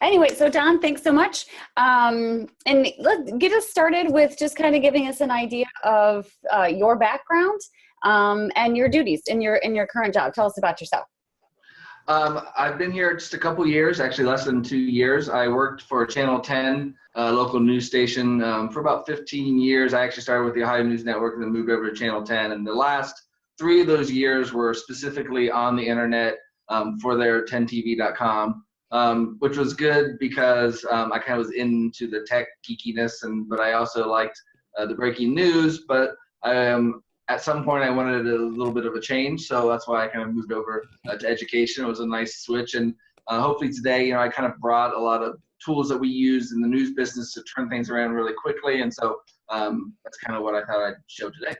Anyway, so Don, thanks so much. And let's get us started with just kind of giving us an idea of your background and your duties in your current job. Tell us about yourself. I've been here just a couple years, actually less than 2 years. I worked for Channel 10, a local news station, for about 15 years. I actually started with the Ohio News Network and then moved over to Channel 10. And the last 3 of those years were specifically on the internet for their 10tv.com, which was good because I kind of was into the tech geekiness, but I also liked the breaking news. But at some point I wanted a little bit of a change, so that's why I kind of moved over to education. It was a nice switch, and hopefully today, I kind of brought a lot of tools that we use in the news business to turn things around really quickly, and so that's kind of what I thought I'd show today.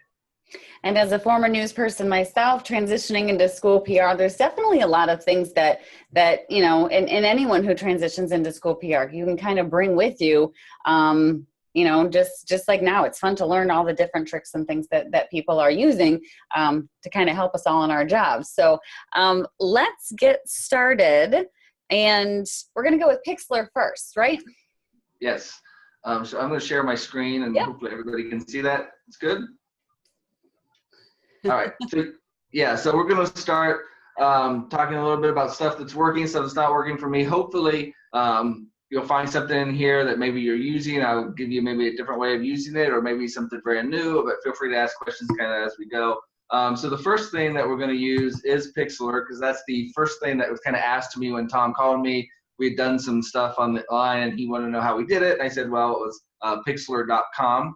And as a former news person myself, transitioning into school PR, there's definitely a lot of things that and anyone who transitions into school PR, you can kind of bring with you. Just like now, it's fun to learn all the different tricks and things that people are using to kind of help us all in our jobs. So let's get started. And we're going to go with Pixlr first, right? Yes. So I'm going to share my screen, and hopefully everybody can see that. It's good. All right. So we're going to start talking a little bit about stuff that's working, stuff that's not working for me. Hopefully, you'll find something in here that maybe you're using. I'll give you maybe a different way of using it, or maybe something brand new, but feel free to ask questions kind of as we go. So the first thing that we're going to use is Pixlr, because that's the first thing that was kind of asked to me when Tom called me. We had done some stuff on the line, and he wanted to know how we did it. And I said, well, it was Pixlr.com.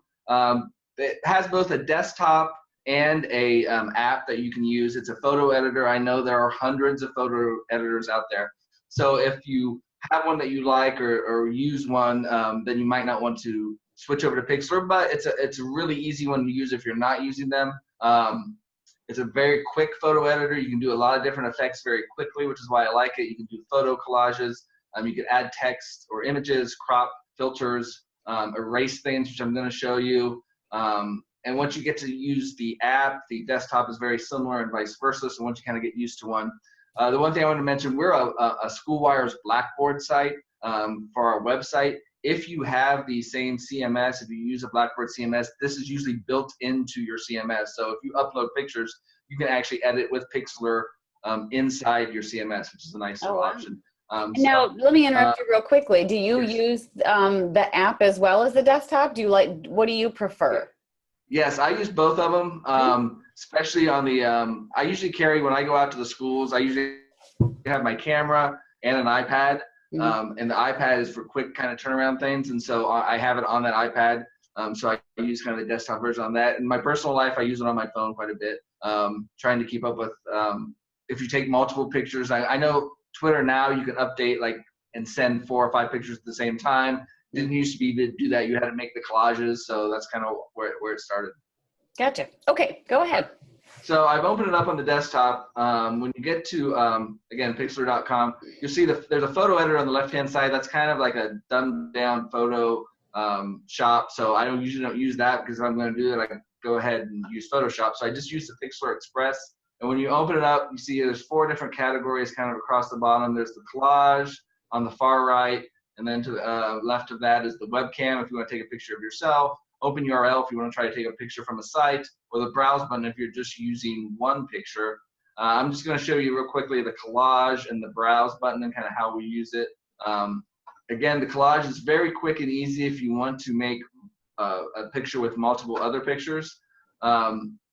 It has both a desktop and a app that you can use. It's a photo editor. I know there are hundreds of photo editors out there. So if you have one that you like or use one, then you might not want to switch over to Pixlr, but it's a really easy one to use if you're not using them. It's a very quick photo editor. You can do a lot of different effects very quickly, which is why I like it. You can do photo collages. You can add text or images, crop, filters, erase things, which I'm going to show you. And once you get to use the app, the desktop is very similar and vice versa. So once you kind of get used to one. The one thing I want to mention, we're a SchoolWire's Blackboard site for our website. If you have the same CMS, if you use a Blackboard CMS, this is usually built into your CMS. So if you upload pictures, you can actually edit with Pixlr inside your CMS, which is a nice little option. Now, let me interrupt you real quickly. Do you use the app as well as the desktop? What do you prefer? Yes, I use both of them, especially on the, I usually carry, when I go out to the schools, I usually have my camera and an iPad, and the iPad is for quick kind of turnaround things, and so I have it on that iPad, so I use kind of the desktop version on that. In my personal life, I use it on my phone quite a bit, trying to keep up with, if you take multiple pictures, I know Twitter now, you can update and send 4 or 5 pictures at the same time. Didn't used to be to do that. You had to make the collages, so that's kind of where it started. Gotcha. Okay, go ahead. So I've opened it up on the desktop. When you get to, again, Pixlr.com, you'll see there's a photo editor on the left-hand side. That's kind of like a dumbed-down photo shop. So I usually don't use that, because if I'm going to do that, I can go ahead and use Photoshop. So I just use the Pixlr Express. And when you open it up, you see there's 4 different categories kind of across the bottom. There's the collage on the far right. And then to the left of that is the webcam if you want to take a picture of yourself, open URL if you want to try to take a picture from a site, or the browse button if you're just using one picture. I'm just going to show you real quickly the collage and the browse button and kind of how we use it. Again, the collage is very quick and easy if you want to make a picture with multiple other pictures.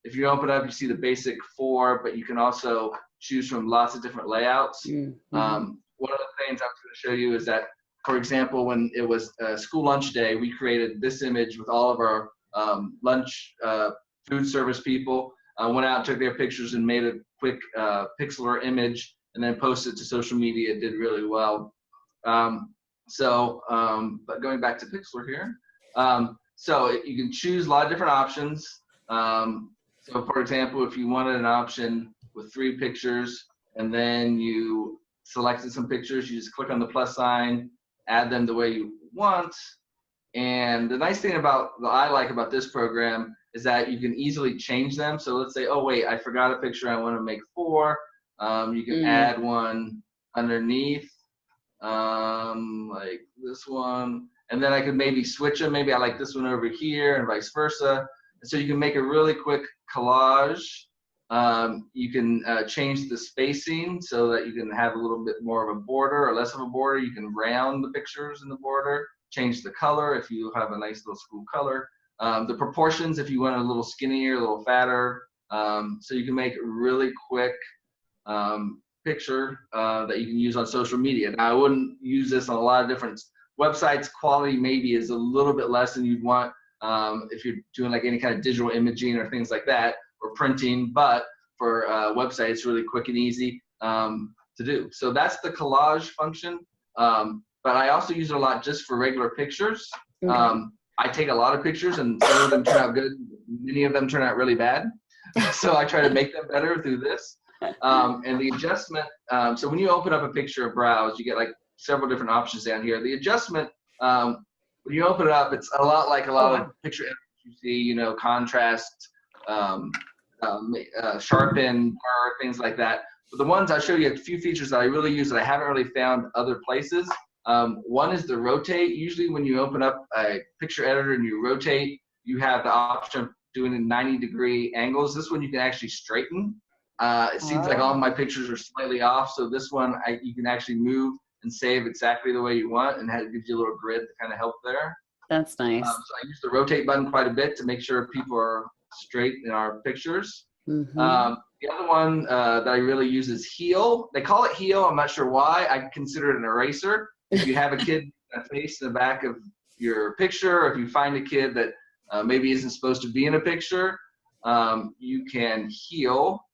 If you open up, you see the basic 4, but you can also choose from lots of different layouts. One of the things I was going to show you is that, for example, when it was school lunch day, we created this image with all of our lunch food service people. Went out and took their pictures and made a quick Pixlr image and then posted to social media. It did really well. But going back to Pixlr here. So you can choose a lot of different options. So for example, if you wanted an option with 3 pictures and then you selected some pictures, you just click on the plus sign, add them the way you want. And the nice thing that I like about this program is that you can easily change them. So let's say, oh wait, I forgot a picture, I want to make 4. You can add one underneath, like this one, and then I could maybe switch them. Maybe I like this one over here and vice versa. And so you can make a really quick collage. You can change the spacing so that you can have a little bit more of a border or less of a border. You can round the pictures in the border, change the color if you have a nice little school color. The proportions if you want a little skinnier, a little fatter. So you can make a really quick picture that you can use on social media. Now, I wouldn't use this on a lot of different websites. Quality maybe is a little bit less than you'd want if you're doing like any kind of digital imaging or things like that, or printing, but for websites, really quick and easy to do. So that's the collage function. But I also use it a lot just for regular pictures. Okay. I take a lot of pictures and some of them turn out good. Many of them turn out really bad. So I try to make them better through this. And the adjustment, so when you open up a picture or browse, you get like several different options down here. The adjustment, when you open it up, it's a lot like a lot of picture editors you see, you know, contrast, sharpen, blur, things like that. But the ones I'll show you a few features that I really use that I haven't really found other places. One is the rotate. Usually when you open up a picture editor and you rotate, you have the option of doing in 90-degree angles. This one you can actually straighten. It seems like all my pictures are slightly off, so this one you can actually move and save exactly the way you want, and it gives you a little grid to kind of help there. That's nice. So I use the rotate button quite a bit to make sure people are straight in our pictures. Mm-hmm. The other one that I really use is heal. They call it heal. I'm not sure why. I consider it an eraser. If you have a kid face in the back of your picture, or if you find a kid that maybe isn't supposed to be in a picture, you can heal.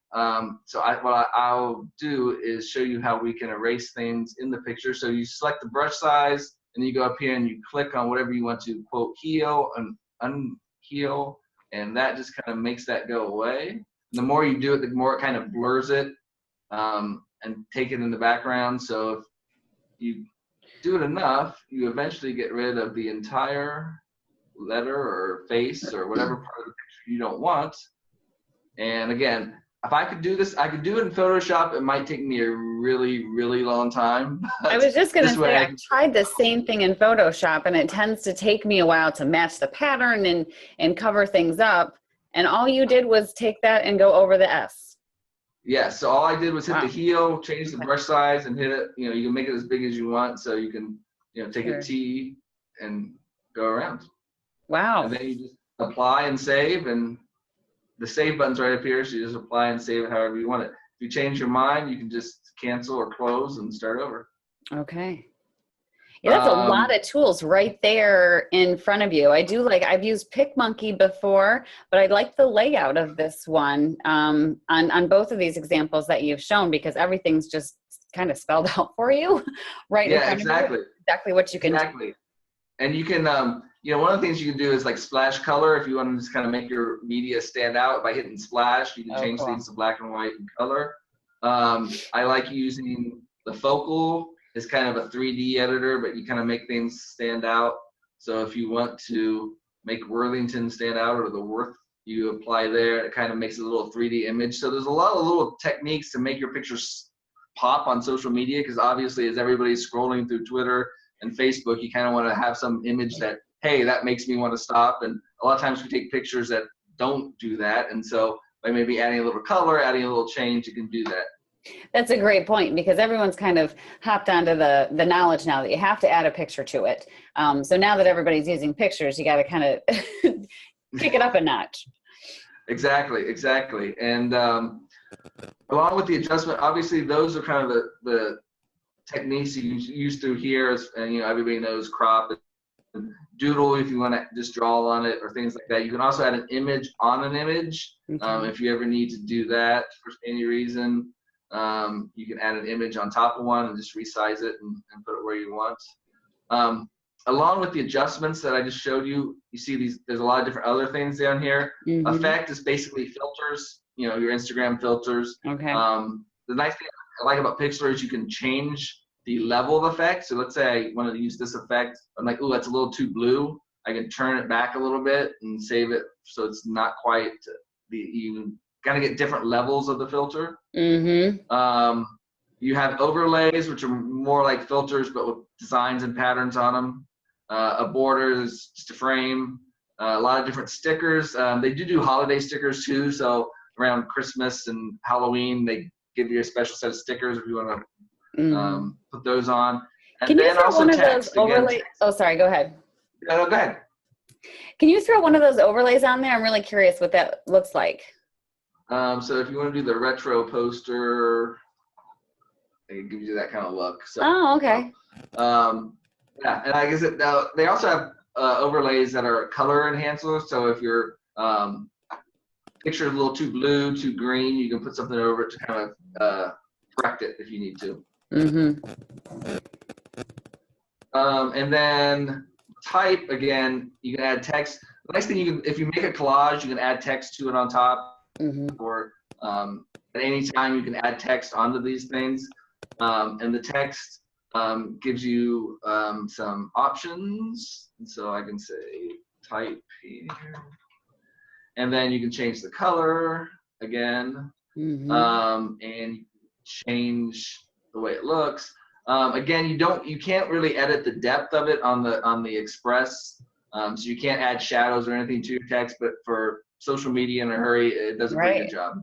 So what I'll do is show you how we can erase things in the picture. So you select the brush size, and you go up here and you click on whatever you want to, quote, heal and unheal, and that just kind of makes that go away. And the more you do it, the more it kind of blurs it and take it in the background. So if you do it enough, you eventually get rid of the entire letter or face or whatever part of the picture you don't want. And again, if I could do this, I could do it in Photoshop. It might take me a really, really long time. I was just going to say, I tried the same thing in Photoshop, and it tends to take me a while to match the pattern and cover things up. And all you did was take that and go over the S. Yeah, so all I did was hit the heel, change the brush size, and hit it. You know, you can make it as big as you want, so you can, you know, take a T and go around. Wow. And then you just apply and save, and the save button's right up here, so you just apply and save it however you want it. If you change your mind, you can just cancel or close and start over. Okay. Yeah, that's a lot of tools right there in front of you. I've used PicMonkey before, but I like the layout of this one on both of these examples that you've shown, because everything's just kind of spelled out for you right in front of you. Exactly what you can do. And you can, you know, one of the things you can do is like splash color. If you want to just kind of make your media stand out by hitting splash, you can change things to black and white and color. I like using the Focal. It's kind of a 3D editor, but you kind of make things stand out. So if you want to make Worthington stand out, or the Worth, you apply there. It kind of makes a little 3D image. So there's a lot of little techniques to make your pictures pop on social media, because obviously as everybody's scrolling through Twitter and Facebook, you kind of want to have some image that, hey, that makes me want to stop. And a lot of times we take pictures that don't do that. And so by maybe adding a little color, adding a little change, you can do that. That's a great point, because everyone's kind of hopped onto the knowledge now that you have to add a picture to it. So now that everybody's using pictures, you got to kind of kick it up a notch. Exactly. And along with the adjustment, obviously those are kind of the techniques you use through here. And, you know, everybody knows crop and doodle if you want to just draw on it or things like that. You can also add an image on an image if you ever need to do that for any reason. You can add an image on top of one and just resize it and put it where you want. Along with the adjustments that I just showed you, you see there's a lot of different other things down here. Effect is basically filters, you know, your Instagram filters. Okay. The nice thing I like about Pixlr is you can change the level of effect. So let's say I wanted to use this effect. I'm like, oh, that's a little too blue. I can turn it back a little bit and save it so it's not quite you got to get different levels of the filter. You have overlays, which are more like filters, but with designs and patterns on them. A border is just a frame. A lot of different stickers. They do holiday stickers too. So around Christmas and Halloween, they give you a special set of stickers if you want to put those on. And Can you then throw also one of text. those overlays? Oh, sorry. Go ahead. Go ahead. Can you throw one of those overlays on there? I'm really curious what that looks like. So if you want to do the retro poster, it gives you that kind of look. So, oh, okay. Yeah, and I guess they also have overlays that are color enhancers. So if your picture is a little too blue, too green, you can put something over it to kind of correct it if you need to. And then type, again, you can add text. The nice thing, if you make a collage, you can add text to it on top. Or at any time you can add text onto these things. And the text gives you some options. And so I can say type here. And then you can change the color again. And change the way it looks. Again, you can't really edit the depth of it on the Express. So you can't add shadows or anything to your text, but for social media in a hurry, it does a pretty good job.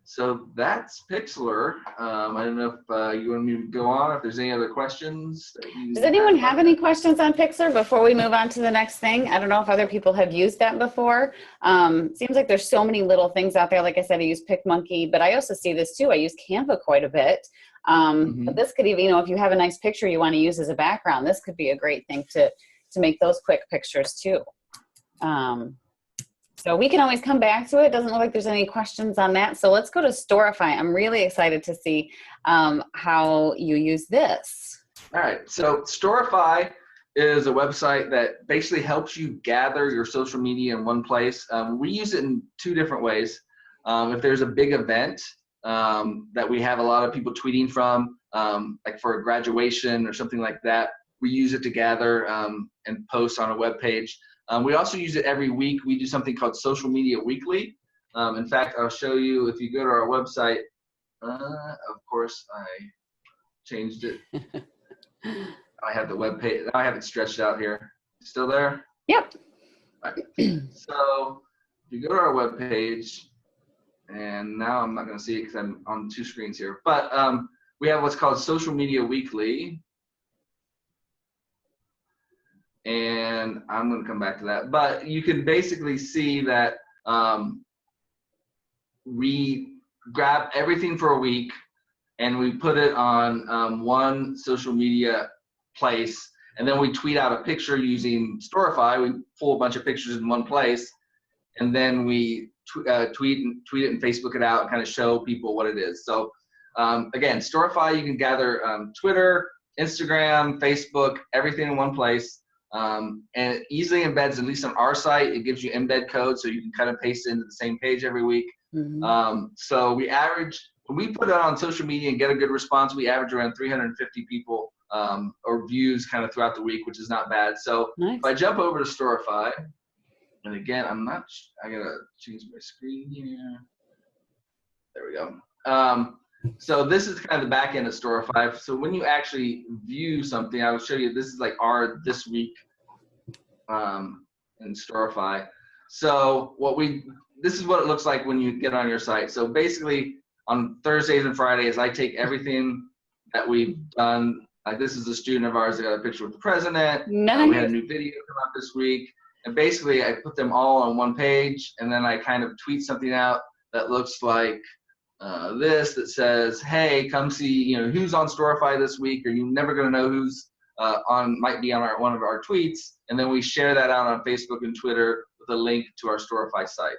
So that's Pixlr. I don't know if you want me to go on, if there's any other questions. Does anyone have any questions on Pixlr before we move on to the next thing? I don't know if other people have used that before. Seems like there's so many little things out there. Like I said, I use PicMonkey, but I also see this too. I use Canva quite a bit. But this could even, if you have a nice picture you want to use as a background, this could be a great thing to make those quick pictures too. So we can always come back to it. Doesn't look like there's any questions on that. So let's go to Storify. I'm really excited to see how you use this. All right. So Storify is a website that basically helps you gather your social media in one place. We use it in two different ways. If there's a big event that we have a lot of people tweeting from, like for a graduation or something like that, we use it to gather and post on a web page. We also use it every week. We do something called Social Media Weekly. In fact, I'll show you if you go to our website. Of course, I changed it. I have the web page. Now I have it stretched out here. Still there? Yep. Right. So if you go to our web page, and now I'm not going to see it because I'm on two screens here. But we have what's called Social Media Weekly. And I'm going to come back to that. But you can basically see that we grab everything for a week and we put it on one social media place. And then we tweet out a picture using Storify. We pull a bunch of pictures in one place. And then we tweet it and Facebook it out and kind of show people what it is. So again, Storify, you can gather Twitter, Instagram, Facebook, everything in one place. And it easily embeds, at least on our site, it gives you embed code so you can kind of paste it into the same page every week. So we average, when we put it on social media and get a good response, we average around 350 people or views kind of throughout the week, which is not bad. So if I jump over to Storify, and again, I gotta change my screen here. There we go. So this is kind of the back end of Storify. So when you actually view something, I will show you, this is like our this week in Storify. So this is what it looks like when you get on your site. So basically on Thursdays and Fridays, I take everything that we've done. Like this is a student of ours that got a picture with the president. Nice. We had a new video come out this week. And basically I put them all on one page and then I kind of tweet something out that looks like this that says, hey, come see, who's on Storify this week, or you're never going to know who's might be on one of our tweets. And then we share that out on Facebook and Twitter with a link to our Storify site.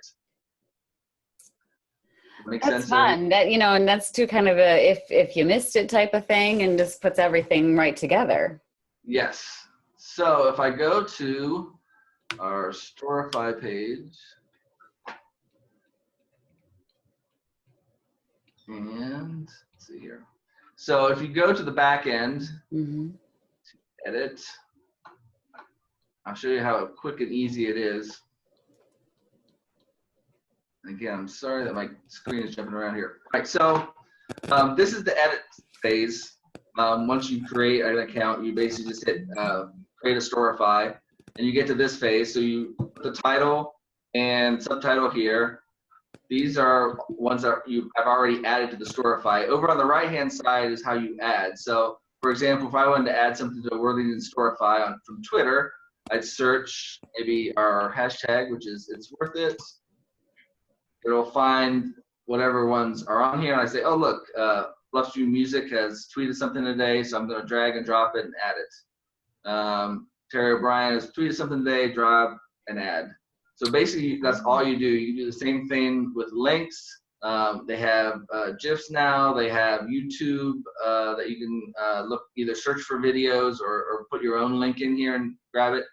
Make that's sense fun. That and that's too kind of a if you missed it type of thing, and just puts everything right together. Yes. So if I go to our Storify page, and let's see here. So if you go to the back end, to edit, I'll show you how quick and easy it is. Again, I'm sorry that my screen is jumping around here. All right, so this is the edit phase. Once you create an account, you basically just hit create a Storify, and you get to this phase. So you put the title and subtitle here. These are ones that you have already added to the Storify. Over on the right-hand side is how you add. So, for example, if I wanted to add something to a Worthington Storify from Twitter, I'd search maybe our hashtag, which is it's worth it. It'll find whatever ones are on here, and I say, oh look, Bluffview Music has tweeted something today, so I'm going to drag and drop it and add it. Terry O'Brien has tweeted something today, drop and add. So basically, that's all you do. You do the same thing with links. They have GIFs now. They have YouTube that you can look, either search for videos or put your own link in here and grab it.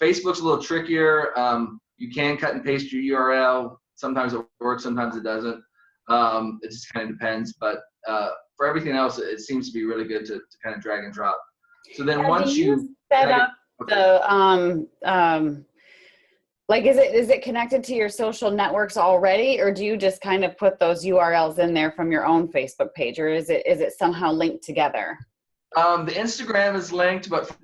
Facebook's a little trickier. You can cut and paste your URL. Sometimes it works, sometimes it doesn't. It just kind of depends. But for everything else, it seems to be really good to kind of drag and drop. So then once you set up the like, is it connected to your social networks already, or do you just kind of put those URLs in there from your own Facebook page, or is it somehow linked together? The Instagram is linked, but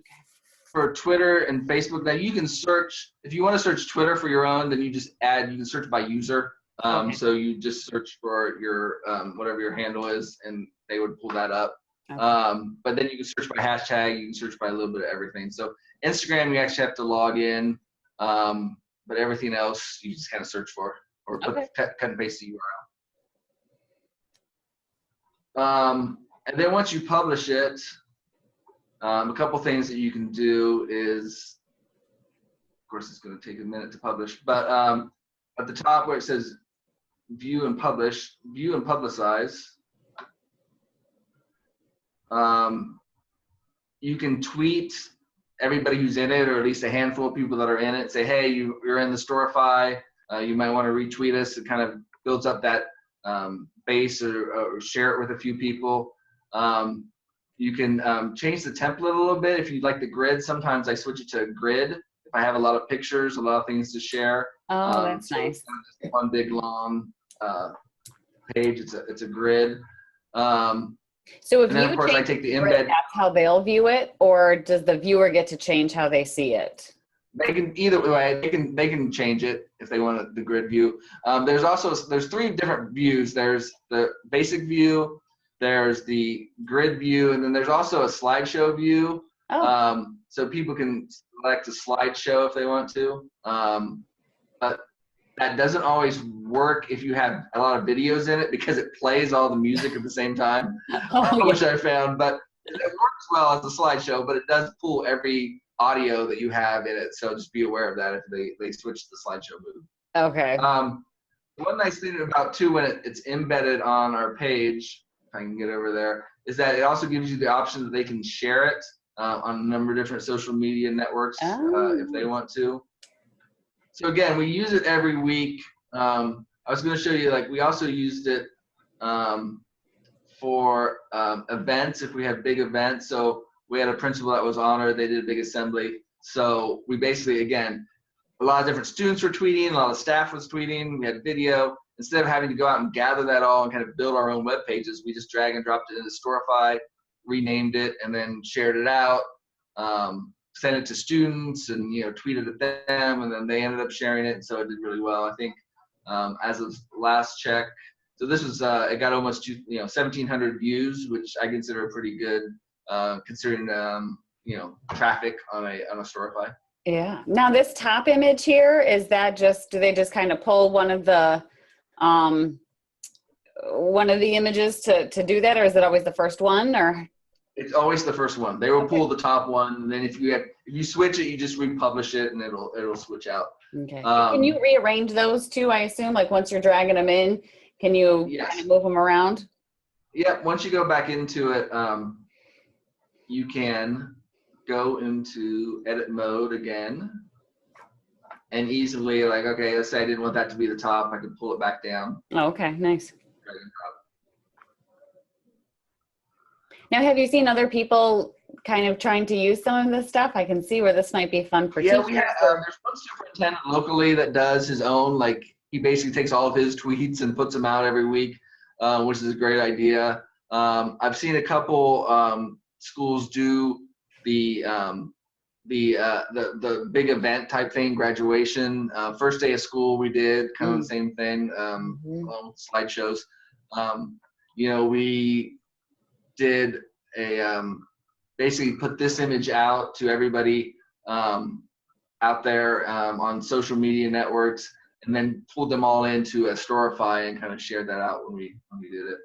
for Twitter and Facebook, now you can search, if you want to search Twitter for your own, then you just add, you can search by user. Okay. So you just search for your, whatever your handle is, and they would pull that up. Okay. But then you can search by hashtag, you can search by a little bit of everything. So Instagram, you actually have to log in, but everything else you just kind of search for, or cut and paste the URL. And then once you publish it, a couple things that you can do is, of course, it's going to take a minute to publish, but at the top where it says view and publish, view and publicize, you can tweet everybody who's in it, or at least a handful of people that are in it. Say, hey, you're in the Storify. You might want to retweet us. It kind of builds up that base, or share it with a few people. You can change the template a little bit if you'd like the grid. Sometimes I switch it to a grid if I have a lot of pictures, a lot of things to share. Oh, that's so nice. It's one big long page. It's a grid. So if and then, you of course, I take the embed. That's how they'll view it, or does the viewer get to change how they see it? They can either way. They can change it if they want the grid view. There's three different views. There's the basic view, there's the grid view, and then there's also a slideshow view. Oh. So people can select a slideshow if they want to. But that doesn't always work if you have a lot of videos in it, because it plays all the music at the same time, which I found. But it works well as a slideshow, but it does pull every audio that you have in it. So just be aware of that if they switch the slideshow mode. Okay. One nice thing about too, when it's embedded on our page, if I can get over there, is that it also gives you the option that they can share it on a number of different social media networks if they want to. So again, we use it every week. I was going to show you, like, we also used it for events, if we have big events. So we had a principal that was honored. They did a big assembly. So we basically, again, a lot of different students were tweeting, a lot of staff was tweeting, we had video. Instead of having to go out and gather that all and kind of build our own web pages, we just drag and dropped it into Storify, renamed it, and then shared it out. Sent it to students, and tweeted at them, and then they ended up sharing it, so it did really well. I think as of last check, so this was it got almost 1,700 views, which I consider pretty good considering traffic on a Storify. Yeah. Now this top image here, is that do they just kind of pull one of the images to do that, or is it always the first one, or? It's always the first one. They will pull the top one, and then if you switch it, you just republish it, and it'll switch out. Okay. Can you rearrange those too? I assume, like, once you're dragging them in, can you kind of move them around? Yeah. Once you go back into it, you can go into edit mode again, and easily, like, okay, let's say I didn't want that to be the top, I could pull it back down. Oh, okay, nice. Now, have you seen other people kind of trying to use some of this stuff? I can see where this might be fun for teachers. Yeah, there's one superintendent locally that does his own, like, he basically takes all of his tweets and puts them out every week, which is a great idea. I've seen a couple schools do the big event type thing, graduation, first day of school. We did kind of the same thing, along with slideshows. We did basically put this image out to everybody out there on social media networks, and then pulled them all into a Storify and kind of shared that out when we did it.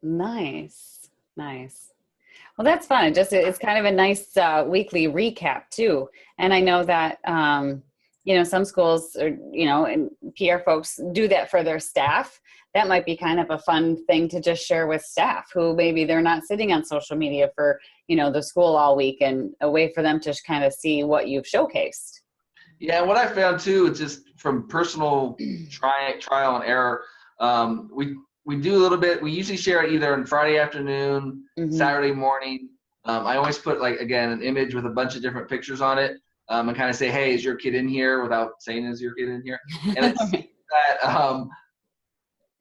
Nice. Well, that's fun. It's kind of a nice weekly recap too. And I know that some schools and PR folks do that for their staff. That might be kind of a fun thing to just share with staff who maybe they're not sitting on social media for the school all week, and a way for them to kind of see what you've showcased. Yeah, and what I found too, it's just from personal trial and error. We do a little bit. We usually share it either on Friday afternoon, Saturday morning. I always put an image with a bunch of different pictures on it, and kind of say, "Hey, is your kid in here?" without saying, "Is your kid in here?" And it's that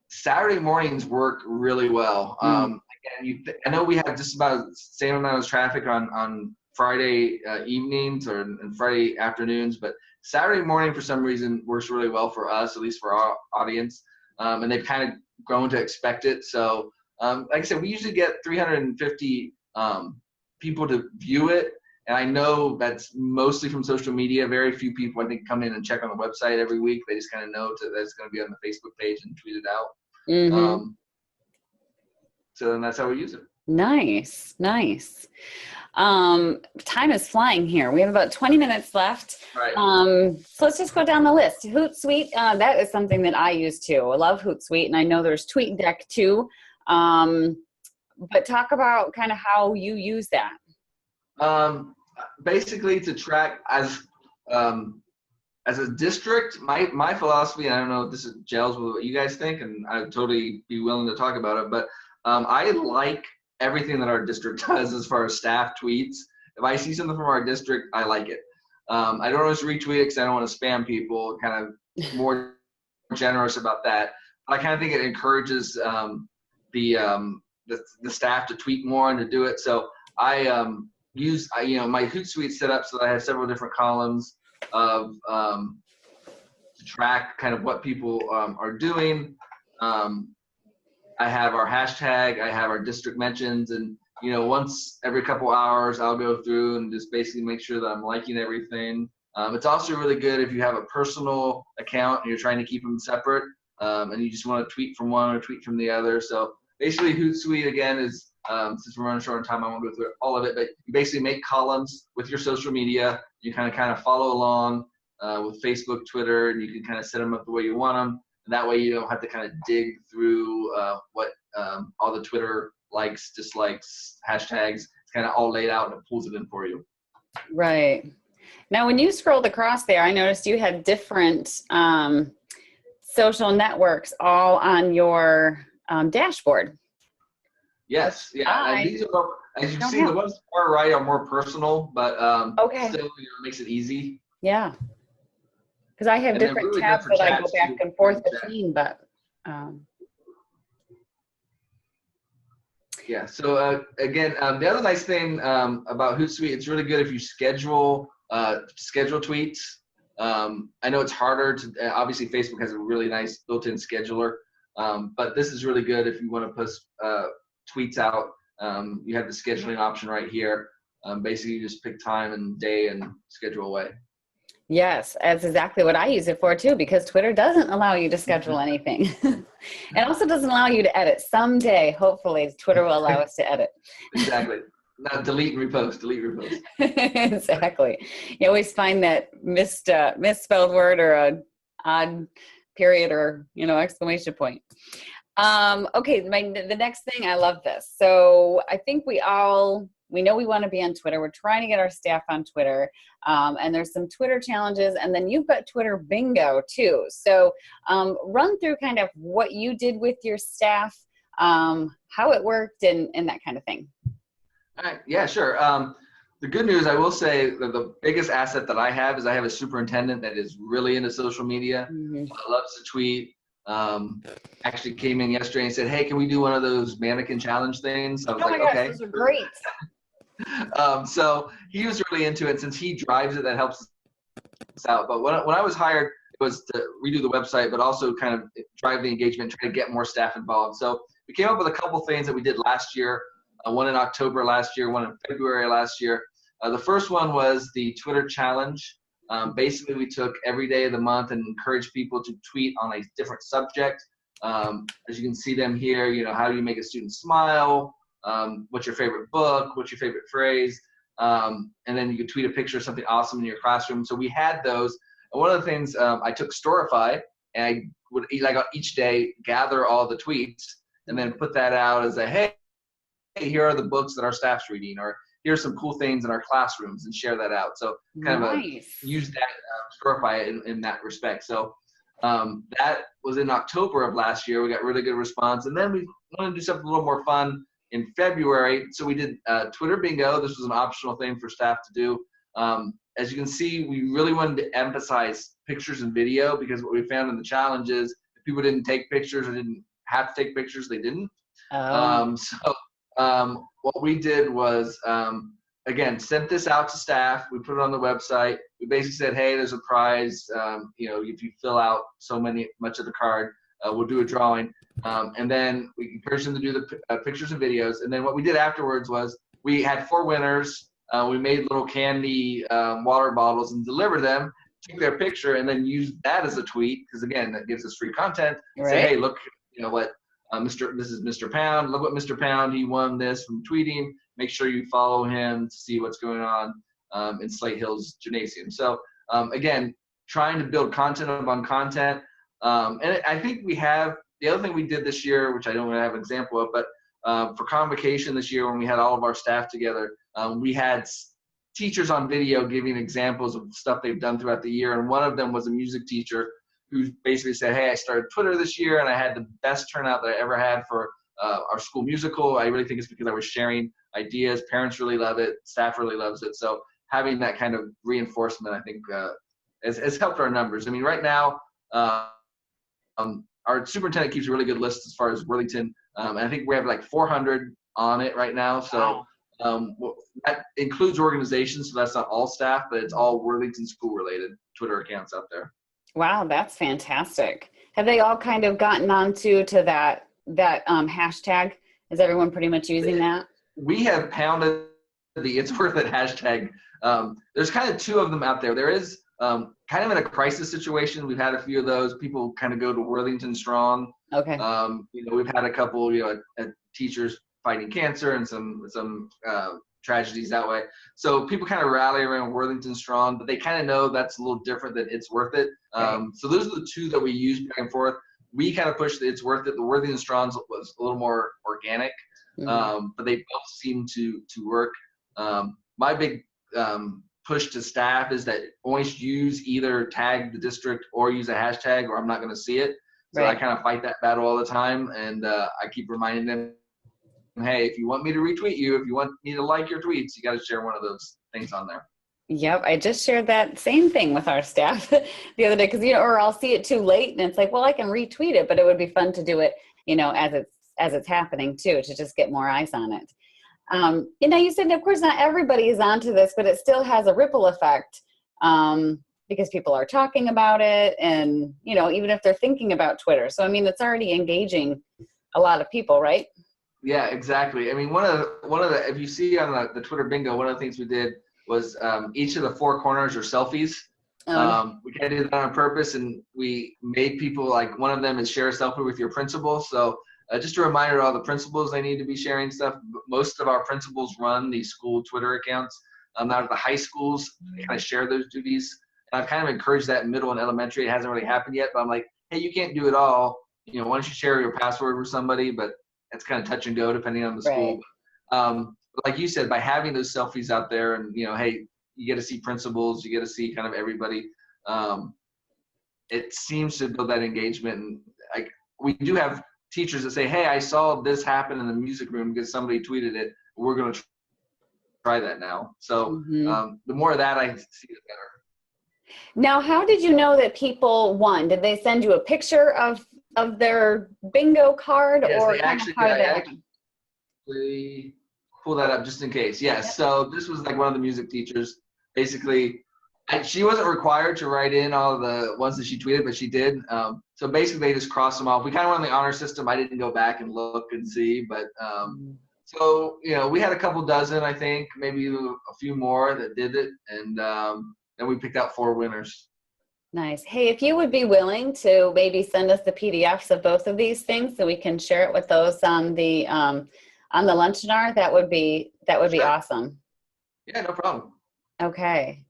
Saturday mornings work really well. I know we have just about the same amount of traffic on Friday evenings and Friday afternoons, but Saturday morning for some reason works really well for us, at least for our audience, and they've kind of grown to expect it. So like I said, we usually get 350 people to view it, and I know that's mostly from social media. Very few people, I think, come in and check on the website every week. They just kind of know that it's going to be on the Facebook page and tweet it out. So then that's how we use it. Nice. Time is flying here. We have about 20 minutes left. Right. So let's just go down the list. Hootsuite, that is something that I use too. I love Hootsuite, and I know there's TweetDeck too. But talk about kind of how you use that. Basically to track as a district, my philosophy, and I don't know if this gels with what you guys think, and I'd totally be willing to talk about it, but I like everything that our district does as far as staff tweets. If I see something from our district, I like it. I don't always retweet it because I don't want to spam people, kind of more generous about that. But I kind of think it encourages the staff to tweet more and to do it. So I use my Hootsuite set up so that I have several different columns of to track kind of what people are doing. I have our hashtag, I have our district mentions, and once every couple hours I'll go through and just basically make sure that I'm liking everything. It's also really good if you have a personal account and you're trying to keep them separate, and you just want to tweet from one or tweet from the other. So basically Hootsuite, again, is since we're running short on time, I won't go through all of it, but you basically make columns with your social media. You kind of follow along with Facebook, Twitter, and you can kind of set them up the way you want them. And that way you don't have to kind of dig through what all the Twitter likes, dislikes, hashtags. It's kind of all laid out and it pulls it in for you. Right. Now, when you scrolled across there, I noticed you had different social networks all on your dashboard. Yes. Yeah. And these are, as you can see, the ones far right are more personal, but still, it makes it easy. Yeah. Because I have different really tabs that I go back and forth between, but yeah. So again, the other nice thing about Hootsuite, it's really good if you schedule tweets. I know it's harder to. Obviously, Facebook has a really nice built-in scheduler, but this is really good if you want to put tweets out. You have the scheduling option right here. Basically, you just pick time and day and schedule away. Yes, that's exactly what I use it for too, because Twitter doesn't allow you to schedule anything. It also doesn't allow you to edit. Someday, hopefully, Twitter will allow us to edit. Exactly. Not delete and repost, delete, repost. Exactly. You always find that misspelled word or an odd period or, exclamation point. Okay, the next thing, I love this. So I think we know we want to be on Twitter. We're trying to get our staff on Twitter. And there's some Twitter challenges. And then you've got Twitter bingo too. So run through kind of what you did with your staff, how it worked and that kind of thing. All right. Yeah, sure. The good news, I will say that the biggest asset that I have is I have a superintendent that is really into social media, loves to tweet. Actually came in yesterday and said, hey, can we do one of those mannequin challenge things? I was Oh like, my gosh, okay. those are great. So he was really into it. Since he drives it, that helps us out. But when I was hired, it was to redo the website, but also kind of drive the engagement, try to get more staff involved. So we came up with a couple things that we did last year, one in October last year, one in February last year. The first one was the Twitter challenge. Basically, we took every day of the month and encouraged people to tweet on a different subject. As you can see them here, you know, how do you make a student smile? What's your favorite book? What's your favorite phrase? And then you could tweet a picture of something awesome in your classroom. So we had those. And one of the things, I took Storify, and I would, like, each day gather all the tweets and then put that out as a, hey, here are the books that our staff's reading, or here's some cool things in our classrooms, and share that out. So kind of use that, Storify in that respect. So that was in October of last year. We got really good response. And then we wanted to do something a little more fun in February. So we did Twitter bingo. This was an optional thing for staff to do. As you can see, we really wanted to emphasize pictures and video, because what we found in the challenge is if people didn't take pictures or didn't have to take pictures, they didn't. What we did was, again, sent this out to staff. We put it on the website. We basically said, hey, there's a prize. You know, if you fill out much of the card, we'll do a drawing. And then we encouraged them to do the pictures and videos. And then what we did afterwards was we had 4 winners. We made little candy water bottles and delivered them, took their picture, and then used that as a tweet, because, again, that gives us free content. Right. Say, hey, look, you know what, this is Mr. Pound. Look what Mr. Pound, he won this from tweeting. Make sure you follow him to see what's going on in Slate Hill's gymnasium. So, again, trying to build content upon content. And I think we have, the other thing we did this year, which I don't really have an example of, but for convocation this year, when we had all of our staff together, we had teachers on video giving examples of stuff they've done throughout the year. And one of them was a music teacher who basically said, hey, I started Twitter this year and I had the best turnout that I ever had for our school musical. I really think it's because I was sharing ideas. Parents really love it. Staff really loves it. So having that kind of reinforcement, I think, has helped our numbers. I mean, right now, our superintendent keeps a really good list as far as Worthington. And I think we have like 400 on it right now. So that includes organizations. So that's not all staff, but it's all Worthington school related Twitter accounts out there. Wow, that's fantastic. Have they all kind of gotten onto that hashtag? Is everyone pretty much using that? We have pounded the It's Worth It hashtag. There's kind of 2 of them out there. There is kind of in a crisis situation. We've had a few of those. People kind of go to Worthington Strong. Okay. You know, we've had a couple, you know, teachers fighting cancer and some tragedies that way. So people kind of rally around Worthington Strong, but they kind of know that's a little different than It's Worth It. So those are the 2 that we use back and forth. We kind of pushed the It's Worth It. The Worthington Strongs was a little more organic, but they both seem to work. My big push to staff is that always use either tag the district or use a hashtag, or I'm not going to see it. So I kind of fight that battle all the time, and I keep reminding them, hey, if you want me to retweet you, if you want me to like your tweets, you got to share one of those things on there. Yep, I just shared that same thing with our staff the other day, because, you know, or I'll see it too late and it's like, well, I can retweet it, but it would be fun to do it, you know, as it's happening too, to just get more eyes on it. You know, you said, of course, not everybody is onto this, but it still has a ripple effect, because people are talking about it, and, you know, even if they're thinking about Twitter. So, I mean, it's already engaging a lot of people, right? Yeah, exactly. I mean, one of the if you see on the Twitter bingo, one of the things we did was each of the 4 corners are selfies. We kind of did that on purpose, and we made people, like, one of them is share a selfie with your principal. So just a reminder to all the principals, they need to be sharing stuff. Most of our principals run these school Twitter accounts. Out of the high schools, they kind of share those duties. And I've kind of encouraged that in middle and elementary. It hasn't really happened yet, but I'm like, hey, you can't do it all. You know, why don't you share your password with somebody? But it's kind of touch and go depending on the school. But like you said, by having those selfies out there, and, you know, hey, you get to see principals, you get to see kind of everybody. It seems to build that engagement. And we do have teachers that say, hey, I saw this happen in the music room because somebody tweeted it. We're going to try that now. So Mm-hmm. the more of that I see, the better. Now, how did you know that people won? Did they send you a picture of their bingo card, Yes, or they kind of actually how did. did I that happen? actually pull that up just in case. Yes. Yep. So this was like one of the music teachers. Basically, she wasn't required to write in all the ones that she tweeted, but she did. So basically, they just crossed them off. We kind of went on the honor system. I didn't go back and look and see, but so we had a couple dozen, I think, maybe a few more that did it, and then we picked out 4 winners. Nice. Hey, if you would be willing to maybe send us the PDFs of both of these things so we can share it with those on the Lunchinar, that would be Sure. awesome. Yeah, no problem. Okay.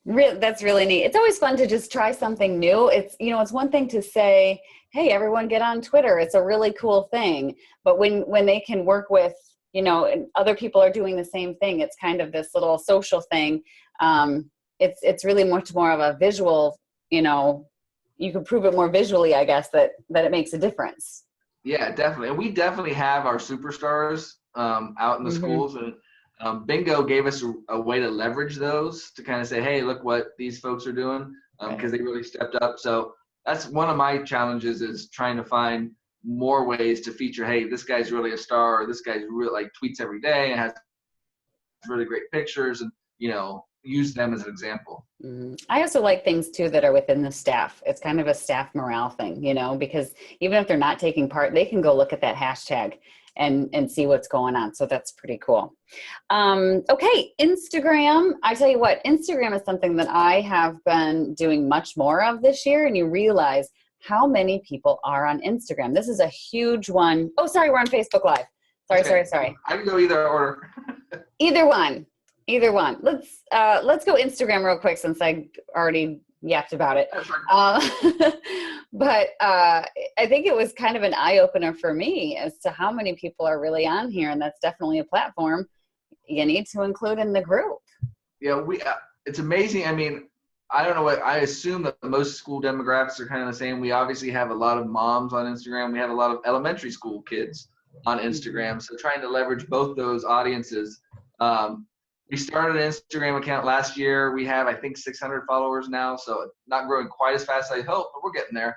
That's really neat. It's always fun to just try something new. It's, it's one thing to say, hey, everyone get on Twitter. It's a really cool thing. But when they can work with, and other people are doing the same thing, it's kind of this little social thing. It's really much more of a visual, you can prove it more visually, I guess, that it makes a difference. Yeah, definitely. And we definitely have our superstars out in the schools. And Bingo gave us a way to leverage those to kind of say, hey, look what these folks are doing, because they really stepped up. So that's one of my challenges, is trying to find more ways to feature, hey, this guy's really a star, or this guy's really like tweets every day and has really great pictures, and use them as an example. I also like things too that are within the staff. It's kind of a staff morale thing, because even if they're not taking part, they can go look at that hashtag and see what's going on. So that's pretty cool. Okay, Instagram. I tell you what, Instagram is something that I have been doing much more of this year, and you realize how many people are on Instagram. This is a huge one. Oh, sorry, we're on Facebook Live. Sorry. I can go either order. Either one. Let's go Instagram real quick, since I already yapped about it. But I think it was kind of an eye opener for me as to how many people are really on here, and that's definitely a platform you need to include in the group. Yeah, it's amazing. I mean, I don't know I assume that most school demographics are kind of the same. We obviously have a lot of moms on Instagram. We have a lot of elementary school kids on Instagram. So trying to leverage both those audiences. We started an Instagram account last year. We have, I think, 600 followers now, so not growing quite as fast as I hope, but we're getting there.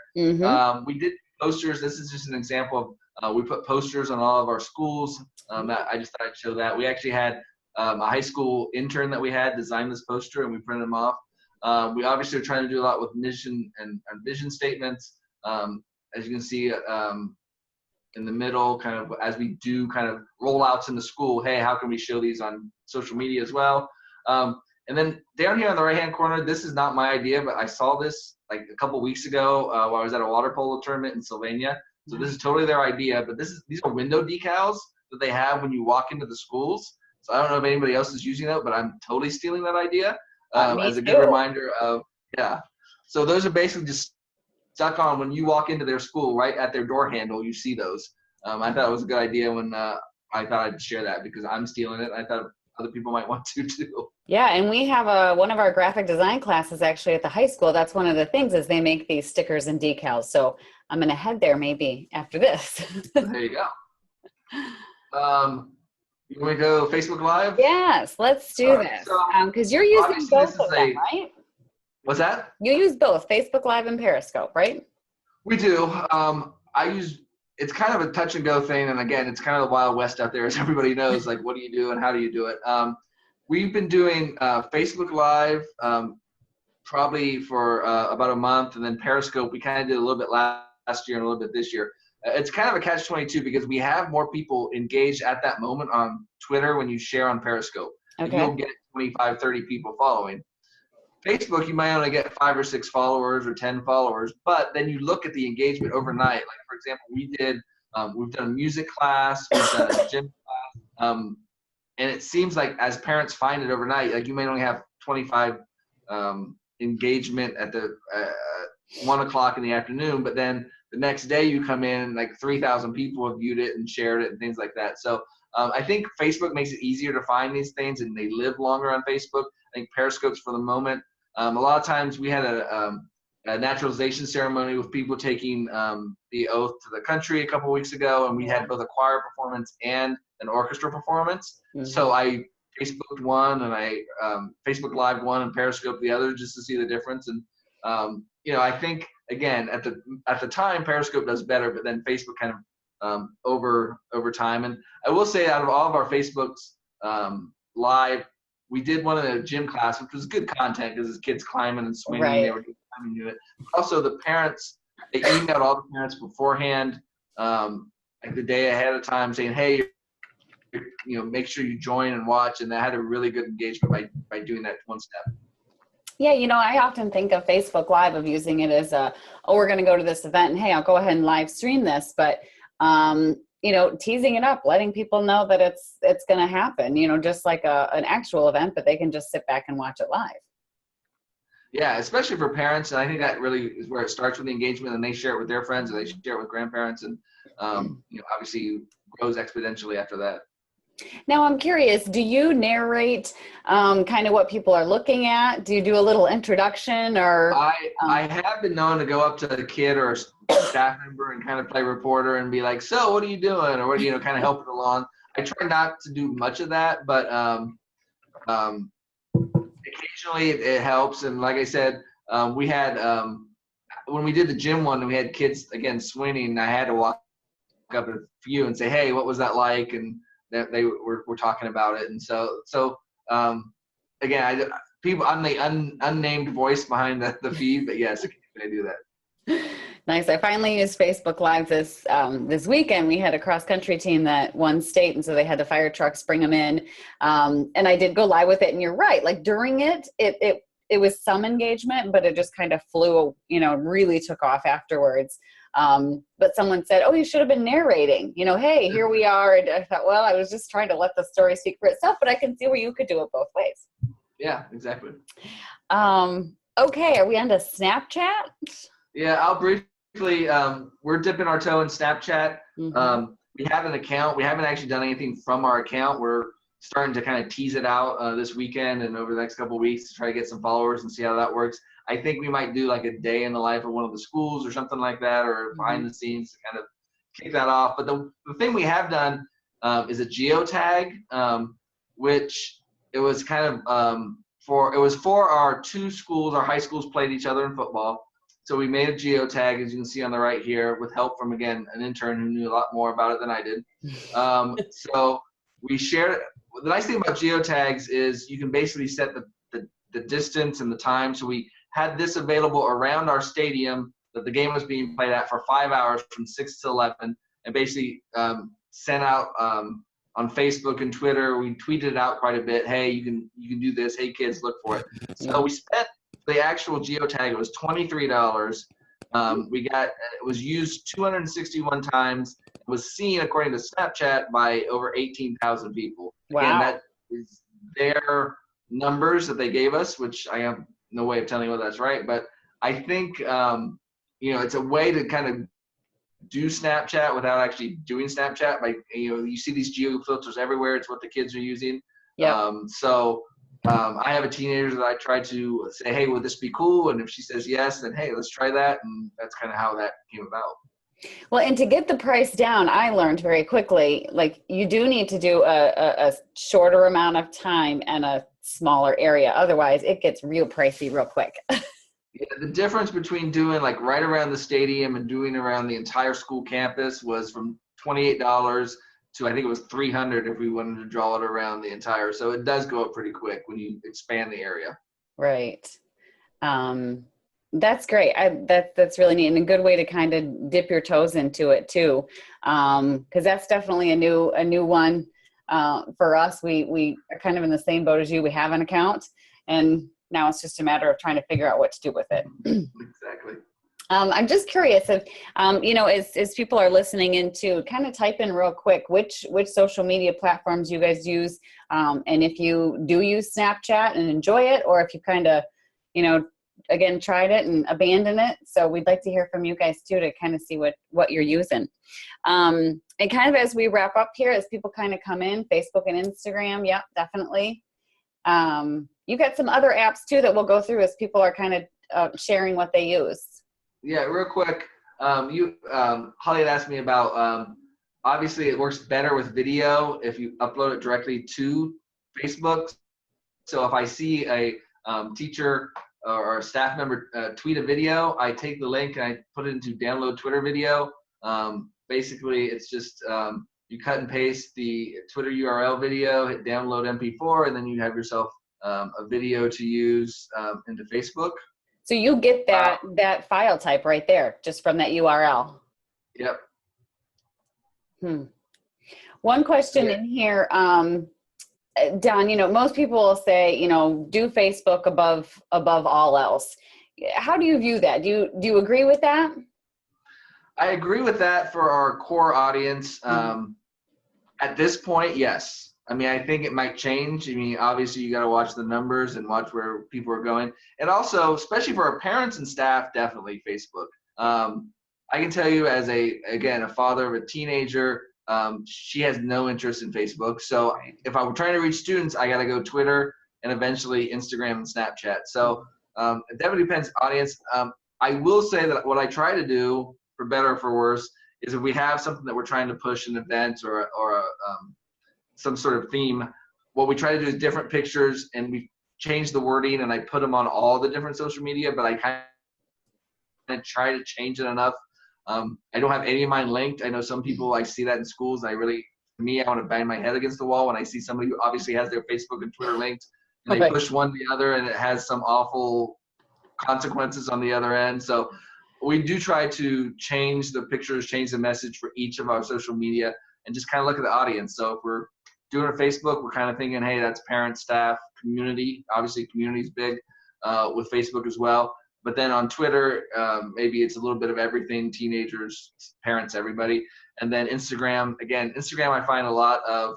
We did posters. This is just an example of we put posters on all of our schools. I just thought I'd show that. We actually had a high school intern that we had design this poster, and we printed them off. We obviously are trying to do a lot with mission and vision statements. As you can see, in the middle, kind of as we do kind of rollouts in the school, hey, how can we show these on social media as well? And then down here on the right-hand corner, this is not my idea, but I saw this like a couple weeks ago while I was at a water polo tournament in Sylvania. So this is totally their idea, but these are window decals that they have when you walk into the schools. So I don't know if anybody else is using that, but I'm totally stealing that idea as a good reminder of, yeah. So those are basically just stuck on when you walk into their school, right at their door handle, you see those. I thought it was a good idea when I thought I'd share that, because I'm stealing it. I thought other people might want to too. Yeah, and we have one of our graphic design classes actually at the high school. That's one of the things, is they make these stickers and decals. So I'm going to head there maybe after this. There you go. You want to go Facebook Live? Yes, let's do this. Because you're using both of them, right? What's that? You use both Facebook Live and Periscope, right? We do. It's kind of a touch and go thing. And again, it's kind of the Wild West out there, as everybody knows, like, what do you do and how do you do it? We've been doing Facebook Live probably for about a month, and then Periscope, we kind of did a little bit last year and a little bit this year. It's kind of a catch-22 because we have more people engaged at that moment on Twitter when you share on Periscope. Okay. You'll get 25, 30 people following. Facebook, you might only get 5 or 6 followers or 10 followers, but then you look at the engagement overnight. Like, for example, we've done a music class, we've done a gym class, and it seems like as parents find it overnight, like you may only have 25 engagement at the 1 o'clock in the afternoon, but then the next day you come in and like 3,000 people have viewed it and shared it and things like that. So I think Facebook makes it easier to find these things, and they live longer on Facebook. I think Periscope's for the moment. A lot of times we had a naturalization ceremony with people taking the oath to the country a couple of weeks ago, and we had both a choir performance and an orchestra performance. So I Facebooked one, and I Facebook Live one, and Periscope the other, just to see the difference. And I think again at the time Periscope does better, but then Facebook kind of over time. And I will say, out of all of our Facebooks live, we did one in a gym class, which was good content because it's kids climbing and swinging. Right. They were doing climbing unit. Also, the parents, they emailed all the parents beforehand, like the day ahead of time, saying, "Hey, make sure you join and watch." And that had a really good engagement by doing that one step. Yeah, I often think of Facebook Live of using it as we're going to go to this event, and hey, I'll go ahead and live stream this. But teasing it up, letting people know that it's going to happen, just like an actual event, but they can just sit back and watch it live. Yeah, especially for parents. And I think that really is where it starts with the engagement, and they share it with their friends, and they share it with grandparents, and obviously grows exponentially after that. Now, I'm curious, do you narrate kind of what people are looking at? Do you do a little introduction? Or I have been known to go up to a kid or a staff member and kind of play reporter and be like, "So what are you doing?" Or kind of help it along. I try not to do much of that, but occasionally it helps. And like I said, we had when we did the gym one, we had kids again swinging, and I had to walk up a few and say, "Hey, what was that like?" And they were talking about it. And so again, I'm the unnamed voice behind the feed, but yes, I do that. Nice. I finally used Facebook Live this weekend. We had a cross country team that won state, and so they had the fire trucks bring them in. And I did go live with it. And you're right, like during it was some engagement, but it just kind of flew, really took off afterwards. But someone said, "Oh, you should have been narrating, hey, here we are." And I thought, well, I was just trying to let the story speak for itself, but I can see where you could do it both ways. Yeah, exactly. Okay. Are we on to Snapchat? Yeah, I'll briefly, we're dipping our toe in Snapchat. Mm-hmm. We have an account. We haven't actually done anything from our account. We're starting to kind of tease it out this weekend and over the next couple of weeks to try to get some followers and see how that works. I think we might do like a day in the life of one of the schools or something like that, or behind the scenes to kind of kick that off. But the thing we have done is a geotag, which it was kind of for our two schools. Our high schools played each other in football. So we made a geotag, as you can see on the right here, with help from, again, an intern who knew a lot more about it than I did. So we shared it. The nice thing about geotags is you can basically set the distance and the time. So we had this available around our stadium that the game was being played at for 5 hours from 6 to 11, and basically sent out on Facebook and Twitter. We tweeted it out quite a bit. Hey, you can do this. Hey, kids, look for it. So we spent the actual geotag. It was $23. It was used 261 times. It was seen, according to Snapchat, by over 18,000 people. Wow. Again, that is their numbers that they gave us, which I have no way of telling you whether that's right. But I think, it's a way to kind of do Snapchat without actually doing Snapchat. Like, you see these geo filters everywhere. It's what the kids are using. Yeah. I have a teenager that I try to say, "Hey, would this be cool?" And if she says yes, then hey, let's try that. And that's kind of how that came about. Well, and to get the price down, I learned very quickly, like you do need to do a shorter amount of time and a smaller area. Otherwise, it gets real pricey real quick. Yeah, the difference between doing like right around the stadium and doing around the entire school campus was from $28 to, I think it was $300 if we wanted to draw it around the entire. So it does go up pretty quick when you expand the area. Right. That's great. That's really neat, and a good way to kind of dip your toes into it too. Cause that's definitely a new one. For us, we are kind of in the same boat as you. We have an account, and now it's just a matter of trying to figure out what to do with it. Exactly. I'm just curious if, as people are listening into, kind of type in real quick, which social media platforms you guys use. And if you do use Snapchat and enjoy it, or if you kind of, again, tried it and abandoned it. So we'd like to hear from you guys too, to kind of see what you're using. And kind of as we wrap up here, as people kind of come in, Facebook and Instagram. Yep, definitely. You got some other apps too that we'll go through as people are kind of sharing what they use. Yeah, real quick. Holly had asked me about, obviously it works better with video if you upload it directly to Facebook. So if I see a teacher or a staff member tweet a video, I take the link and I put it into download Twitter video. Basically, it's just you cut and paste the Twitter URL video, hit download MP4, and then you have yourself a video to use into Facebook. So you get that file type right there, just from that URL. Yep. One question in here, Don, most people will say, do Facebook above all else. How do you view that? Do you agree with that? I agree with that for our core audience. At this point, yes. I mean, I think it might change. I mean, obviously you got to watch the numbers and watch where people are going. And also, especially for our parents and staff, definitely Facebook. I can tell you as a father of a teenager, she has no interest in Facebook. So if I'm trying to reach students, I got to go Twitter and eventually Instagram and Snapchat. So it definitely depends audience. I will say that what I try to do, for better or for worse, is if we have something that we're trying to push, an event or some sort of theme, what we try to do is different pictures, and we change the wording, and I put them on all the different social media, but I kind of try to change it enough. I don't have any of mine linked. I know some people, I see that in schools. I want to bang my head against the wall when I see somebody who obviously has their Facebook and Twitter linked, and they push one to the other, and it has some awful consequences on the other end. So we do try to change the pictures, change the message for each of our social media, and just kind of look at the audience. So if we're doing a Facebook, we're kind of thinking, hey, that's parent, staff, community. Obviously, community is big with Facebook as well. But then on Twitter, maybe it's a little bit of everything, teenagers, parents, everybody. And then Instagram, again, Instagram I find a lot of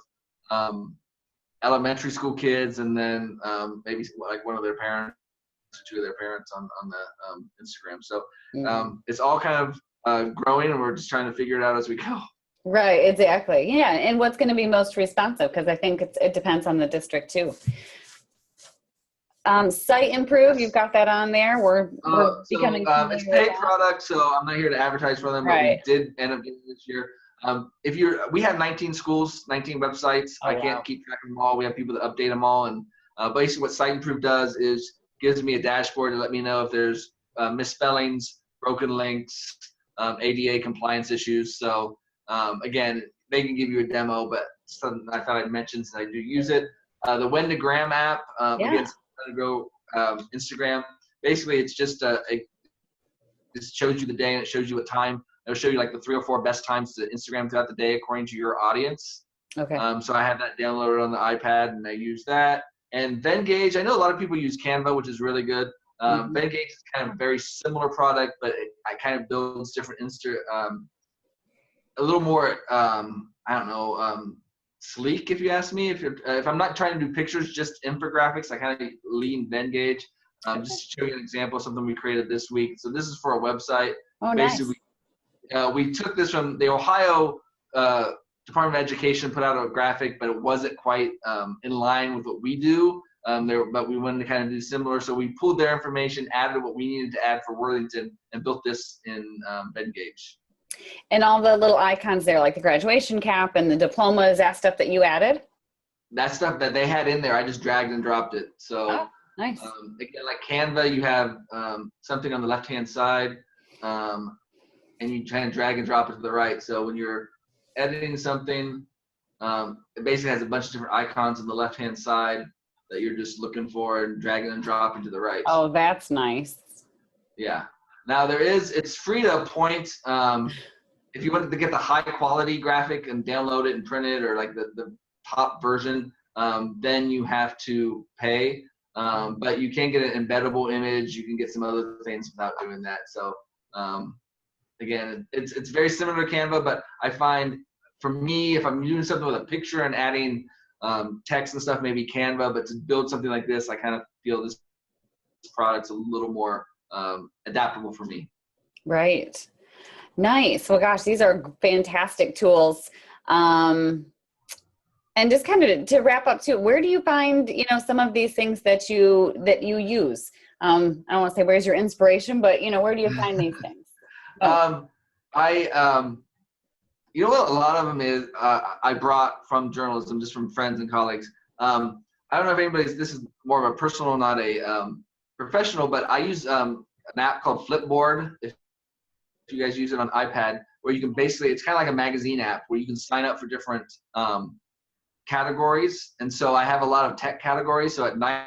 elementary school kids, and then maybe like one of their parents, two of their parents on the Instagram. So it's all kind of growing, and we're just trying to figure it out as we go. Right, exactly. Yeah, and what's going to be most responsive, because I think it depends on the district too. Site Improve, you've got that on there. We're becoming it's paid product, so I'm not here to advertise for them, but we did end up getting this year. We have 19 schools, 19 websites. I can't keep track of them all. We have people that update them all, and basically what Site Improve does is gives me a dashboard to let me know if there's misspellings, broken links, ADA compliance issues. So again, they can give you a demo, but something I thought I'd mention since I do use it. The When to Gram app, again, to go Instagram. Basically, it's just it shows you the day and it shows you what time. It'll show you like the 3 or 4 best times to Instagram throughout the day according to your audience. Okay. So I have that downloaded on the iPad, and I use that. And Venngage, I know a lot of people use Canva, which is really good. Venngage is kind of a very similar product, but I kind of builds different a little more sleek, if you ask me. If I'm not trying to do pictures, just infographics, I kind of lean Venngage. Just to show you an example of something we created this week. So this is for a website. Oh, basically, nice. We took this from the Ohio Department of Education, put out a graphic, but it wasn't quite in line with what we do. But we wanted to kind of do similar. So we pulled their information, added what we needed to add for Worthington, and built this in Venngage. And all the little icons there, like the graduation cap and the diploma, is that stuff that you added? That stuff that they had in there, I just dragged and dropped it. So nice. Again, like Canva, you have something on the left-hand side, and you try and drag and drop it to the right. So when you're editing something, it basically has a bunch of different icons on the left-hand side that you're just looking for and dragging and dropping to the right. Oh, that's nice. Yeah. Now it's free to a point. If you wanted to get the high quality graphic and download it and print it, or like the top version, then you have to pay. But you can get an embeddable image. You can get some other things without doing that. So again, it's very similar to Canva, but I find for me, if I'm doing something with a picture and adding text and stuff, maybe Canva, but to build something like this, I kind of feel this product's a little more adaptable for me. Right. Nice. Well, gosh, these are fantastic tools. And just kind of to wrap up too, where do you find, some of these things that you use? I don't want to say where's your inspiration, but where do you find these things? You know what? A lot of them is I brought from journalism, just from friends and colleagues. I don't know if anybody's, this is more of a personal, not a professional, but I use an app called Flipboard. If you guys use it on iPad, where you can basically, it's kind of like a magazine app where you can sign up for different categories. And so I have a lot of tech categories. So at night,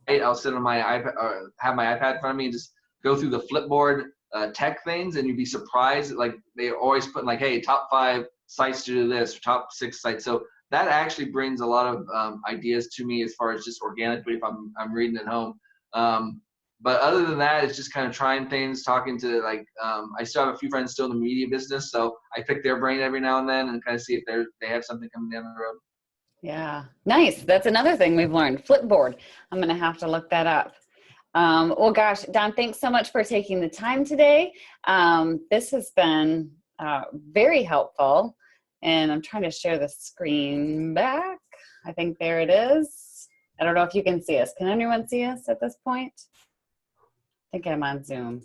I'll sit on my iPad, or have my iPad in front of me and just go through the Flipboard tech things, and you'd be surprised. Like they always put like, hey, top 5 sites to do this, or top 6 sites. So that actually brings a lot of ideas to me as far as just organically if I'm reading at home. But other than that, it's just kind of trying things, talking to like, I still have a few friends still in the media business, so I pick their brain every now and then and kind of see if they have something coming down the road. Yeah, nice. That's another thing we've learned. Flipboard. I'm going to have to look that up. Well, gosh, Don, thanks so much for taking the time today. This has been very helpful. And I'm trying to share the screen back. I think there it is. I don't know if you can see us. Can anyone see us at this point? I think I'm on Zoom.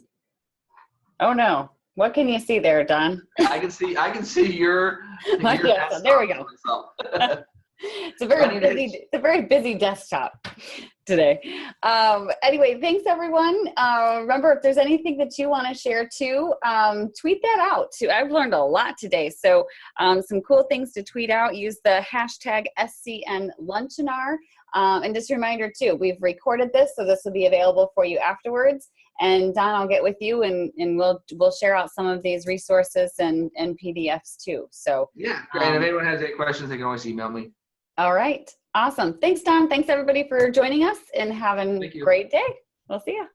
Oh no. What can you see there, Don? I can see your yes, there we go. It's a very busy desktop today. Anyway, thanks everyone. Remember, if there's anything that you want to share too, tweet that out too. I've learned a lot today. So some cool things to tweet out. Use the hashtag SCNLunchinar. And just a reminder too, we've recorded this, so this will be available for you afterwards. And Don, I'll get with you and we'll share out some of these resources and PDFs too. So yeah, and if anyone has any questions, they can always email me. All right. Awesome. Thanks, Don. Thanks everybody for joining us, and have a great day. We'll see you.